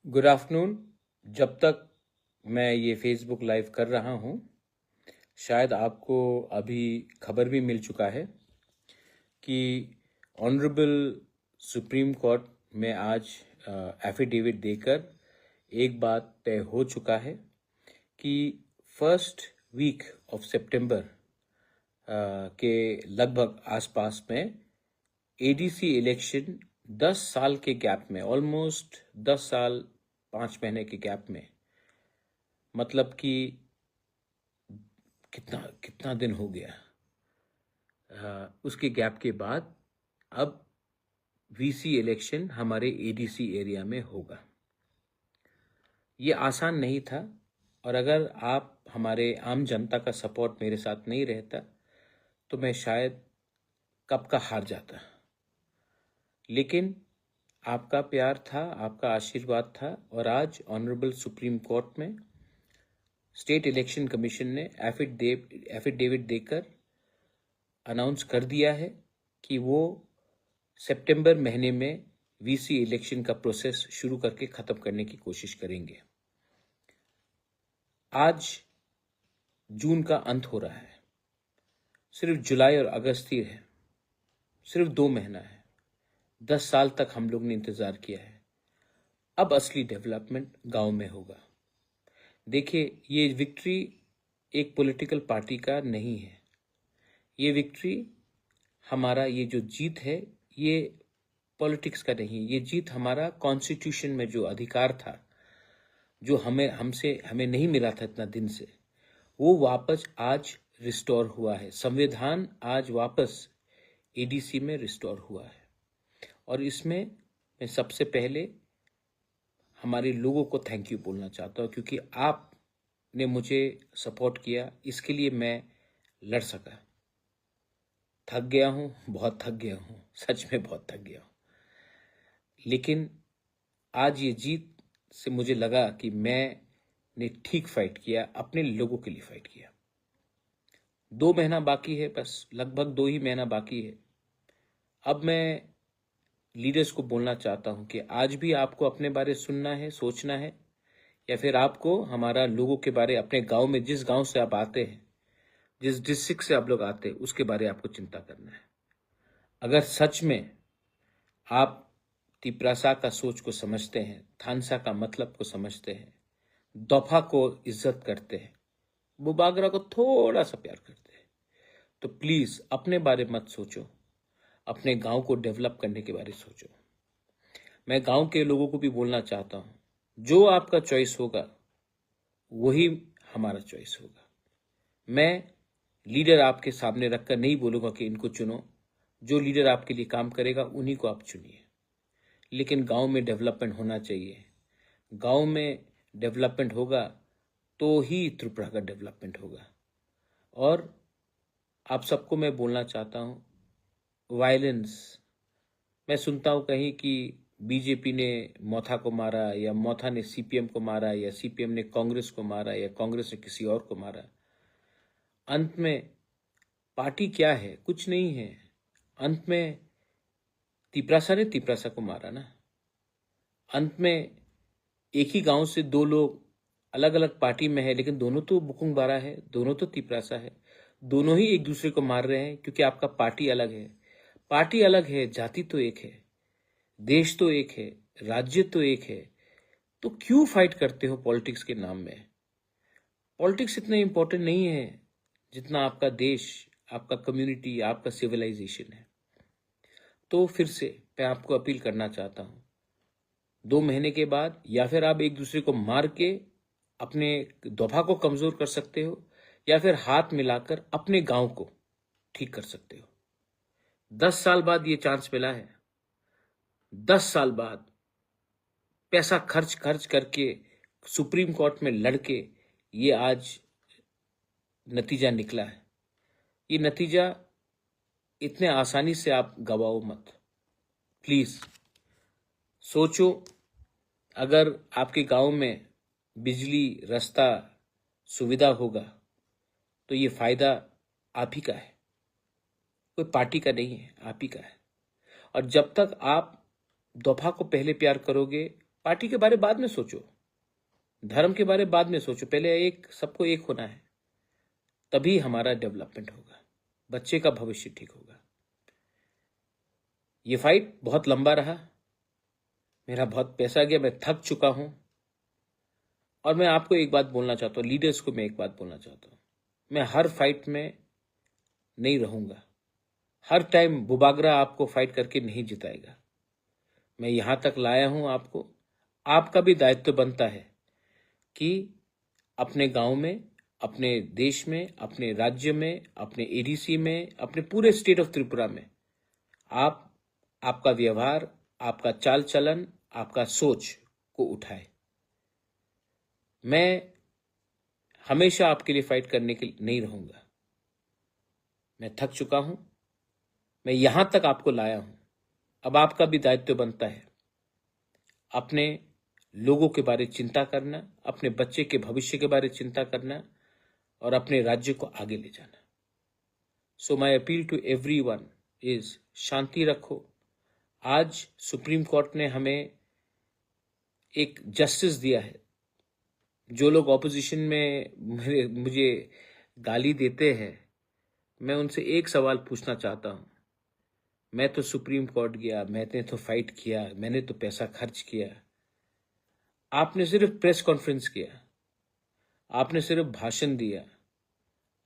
Good afternoon. जब तक मैं ये फेसबुक लाइव कर रहा हूँ, शायद आपको अभी खबर भी मिल चुका है कि ऑनरेबल सुप्रीम कोर्ट में आज एफिडेविट देकर एक बात तय हो चुका है कि फर्स्ट वीक ऑफ सितंबर के लगभग आसपास में एडीसी इलेक्शन 10 साल के गैप में, ऑलमोस्ट 10 साल 5 महीने के गैप में, मतलब कि कितना कितना दिन हो गया, उसके गैप के बाद अब वीसी इलेक्शन हमारे एडीसी एरिया में होगा। ये आसान नहीं था, और अगर आप हमारे आम जनता का सपोर्ट मेरे साथ नहीं रहता तो मैं शायद कब का हार जाता। लेकिन आपका प्यार था, आपका आशीर्वाद था, और आज ऑनरेबल सुप्रीम कोर्ट में स्टेट इलेक्शन कमीशन ने एफिडेविट देकर अनाउंस कर दिया है कि वो सितंबर महीने में वीसी इलेक्शन का प्रोसेस शुरू करके ख़त्म करने की कोशिश करेंगे। आज जून का अंत हो रहा है, सिर्फ जुलाई और अगस्त ही है, सिर्फ 2 महीना है। 10 साल तक हम लोग ने इंतज़ार किया है। अब असली डेवलपमेंट गांव में होगा। देखिए, ये विक्ट्री एक पॉलिटिकल पार्टी का नहीं है। ये विक्ट्री, हमारा ये जो जीत है, ये पॉलिटिक्स का नहीं। ये जीत हमारा कॉन्स्टिट्यूशन में जो अधिकार था, जो हमें नहीं मिला था इतना दिन से, वो वापस आज रिस्टोर हुआ है। संविधान आज वापस एडीसी में रिस्टोर हुआ है, और इसमें मैं सबसे पहले हमारे लोगों को थैंक यू बोलना चाहता हूँ, क्योंकि आपने मुझे सपोर्ट किया। इसके लिए मैं लड़ सका। थक गया हूँ, बहुत थक गया हूँ, सच में बहुत थक गया हूँ। लेकिन आज ये जीत से मुझे लगा कि मैंने ठीक फाइट किया, अपने लोगों के लिए फाइट किया। 2 महीना बाकी है, बस लगभग 2 ही महीना बाकी है। अब मैं लीडर्स को बोलना चाहता हूं कि आज भी आपको अपने बारे सुनना है, सोचना है, या फिर आपको हमारा लोगों के बारे, अपने गांव में, जिस गांव से आप आते हैं, जिस डिस्ट्रिक्ट से आप लोग आते हैं, उसके बारे आपको चिंता करना है। अगर सच में आप तिपरासा का सोच को समझते हैं, थानसा का मतलब को समझते हैं, दफा को इज्जत करते हैं, बुबागरा को थोड़ा सा प्यार करते हैं, तो प्लीज अपने बारे मत सोचो, अपने गांव को डेवलप करने के बारे सोचो। मैं गांव के लोगों को भी बोलना चाहता हूं, जो आपका चॉइस होगा वही हमारा चॉइस होगा। मैं लीडर आपके सामने रखकर नहीं बोलूंगा कि इनको चुनो। जो लीडर आपके लिए काम करेगा उन्हीं को आप चुनिए। लेकिन गांव में डेवलपमेंट होना चाहिए। गांव में डेवलपमेंट होगा तो ही त्रिपुरा का डेवलपमेंट होगा। और आप सबको मैं बोलना चाहता हूं, वायलेंस, मैं सुनता हूं कहीं कि बीजेपी ने मोथा को मारा, या मोथा ने सीपीएम को मारा, या सीपीएम ने कांग्रेस को मारा, या कांग्रेस ने किसी और को मारा। अंत में पार्टी क्या है? कुछ नहीं है। अंत में तिपरासा ने तिपरासा को मारा ना। अंत में एक ही गांव से 2 लोग अलग अलग पार्टी में है, लेकिन दोनों तो बुकुंग बारा है, दोनों तो तिपरासा है। दोनों ही एक दूसरे को मार रहे हैं, क्योंकि आपका पार्टी अलग है। पार्टी अलग है, जाति तो एक है, देश तो एक है, राज्य तो एक है। तो क्यों फाइट करते हो पॉलिटिक्स के नाम में? पॉलिटिक्स इतना इंपॉर्टेंट नहीं है जितना आपका देश, आपका कम्युनिटी, आपका सिविलाइजेशन है। तो फिर से मैं आपको अपील करना चाहता हूं, 2 महीने के बाद या फिर आप एक दूसरे को मार के अपने दफा को कमजोर कर सकते हो, या फिर हाथ मिलाकर अपने गांव को ठीक कर सकते हो। 10 साल बाद ये चांस मिला है। 10 साल बाद पैसा खर्च खर्च करके सुप्रीम कोर्ट में लड़के ये आज नतीजा निकला है। ये नतीजा इतने आसानी से आप गवाओ मत। प्लीज सोचो, अगर आपके गांव में बिजली, रास्ता, सुविधा होगा तो ये फायदा आप ही का है, कोई पार्टी का नहीं है, आप ही का है। और जब तक आप दफा को पहले प्यार करोगे, पार्टी के बारे बाद में सोचो, धर्म के बारे बाद में सोचो, पहले सबको एक होना है, तभी हमारा डेवलपमेंट होगा, बच्चे का भविष्य ठीक होगा। ये फाइट बहुत लंबा रहा, मेरा बहुत पैसा गया, मैं थक चुका हूं। और मैं आपको एक बात बोलना चाहता हूं, लीडर्स को मैं एक बात बोलना चाहता हूं, मैं हर फाइट में नहीं रहूंगा, हर टाइम बुबागरा आपको फाइट करके नहीं जिताएगा। मैं यहां तक लाया हूं आपको, आपका भी दायित्व बनता है कि अपने गांव में, अपने देश में, अपने राज्य में, अपने एडीसी में, अपने पूरे स्टेट ऑफ त्रिपुरा में आपका व्यवहार, आपका चाल चलन, आपका सोच को उठाए। मैं हमेशा आपके लिए फाइट करने के लिए नहीं रहूंगा, मैं थक चुका हूं, मैं यहां तक आपको लाया हूं, अब आपका भी दायित्व बनता है अपने लोगों के बारे में चिंता करना, अपने बच्चे के भविष्य के बारे में चिंता करना और अपने राज्य को आगे ले जाना। So my appeal to everyone is शांति रखो। आज सुप्रीम कोर्ट ने हमें एक जस्टिस दिया है। जो लोग ऑपोजिशन में मुझे गाली देते हैं, मैं उनसे एक सवाल पूछना चाहता हूं। मैं तो सुप्रीम कोर्ट गया, मैंने तो फाइट किया, मैंने तो पैसा खर्च किया, आपने सिर्फ प्रेस कॉन्फ्रेंस किया, आपने सिर्फ भाषण दिया,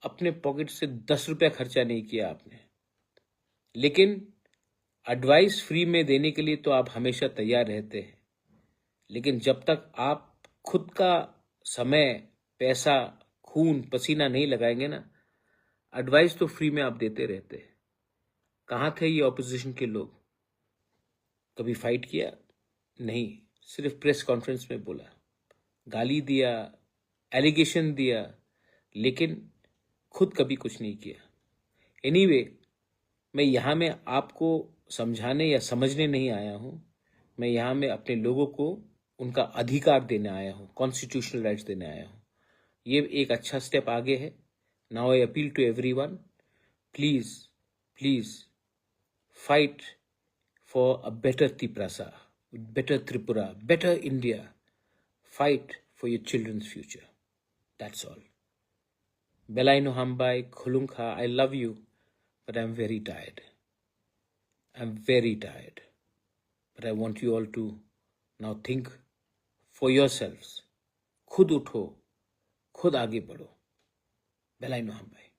अपने पॉकेट से 10 रुपया खर्चा नहीं किया आपने। लेकिन एडवाइस फ्री में देने के लिए तो आप हमेशा तैयार रहते हैं, लेकिन जब तक आप खुद का समय, पैसा, खून पसीना नहीं लगाएंगे ना, एडवाइस तो फ्री में आप देते रहते हैं। कहाँ थे ये ऑपोजिशन के लोग? कभी फाइट किया? नहीं, सिर्फ प्रेस कॉन्फ्रेंस में बोला, गाली दिया, एलिगेशन दिया, लेकिन खुद कभी कुछ नहीं किया। एनीवे, मैं यहाँ में आपको समझाने या समझने नहीं आया हूँ, मैं यहाँ में अपने लोगों को उनका अधिकार देने आया हूँ, कॉन्स्टिट्यूशनल राइट्स देने आया हूँ। ये एक अच्छा स्टेप आगे है। Now I appeal to everyone, please please fight for a better Tiprasa, better Tripura, better India. Fight for your children's future. That's all. Belaino Hambai, Khulunkha, I love you, but I'm very tired. I'm very tired. But I want you all to now think for yourselves. खुद उठो, खुद आगे बढ़ो. Belaino Hambai.